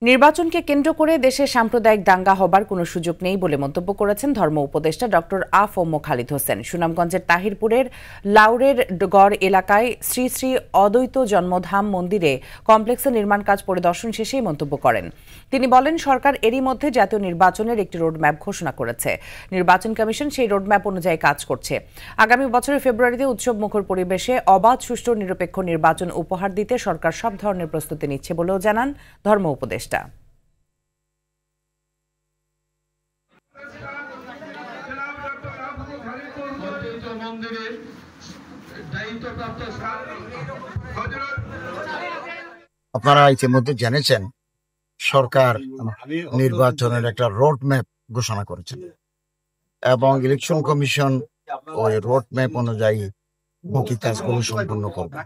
নির্বাচনকে কেন্দ্র করে দেশে সাম্প্রদায়িক দাঙ্গা হবার কোনো সুযোগ নেই বলে মন্তব্য করেছেন ধর্ম উপদেষ্টা ডক্টর আ.ফ.ম. খালিদ হোসেন। সুনামগঞ্জের তাহিরপুরের লাউরের গড় এলাকায় শ্রী শ্রী অদ্বৈত জন্মধাম মন্দিরে কমপ্লেক্সের নির্মাণ কাজ পরিদর্শন শেষেই মন্তব্য করেন। তিনি বলেন, সরকার এরই মধ্যে জাতীয় নির্বাচনের একটি রোডম্যাপ ঘোষণা করেছে। নির্বাচন কমিশন সেই রোডম্যাপ অনুযায়ী কাজ করছে। আগামী বছরের ফেব্রুয়ারিতে উৎসবমুখর পরিবেশে অবাধ, সুষ্ঠু, নিরপেক্ষ নির্বাচন উপহার দিতে সরকার সব ধরনের প্রস্তুতি নিচ্ছে বলেও জানান ধর্ম উপদেষ্টা। আপনারা ইতিমধ্যে জেনেছেন সরকার নির্বাচনের একটা রোড ম্যাপ ঘোষণা করেছেন এবং ইলেকশন কমিশন ওই রোড ম্যাপ অনুযায়ী বাকি কাজগুলো সম্পন্ন করবে।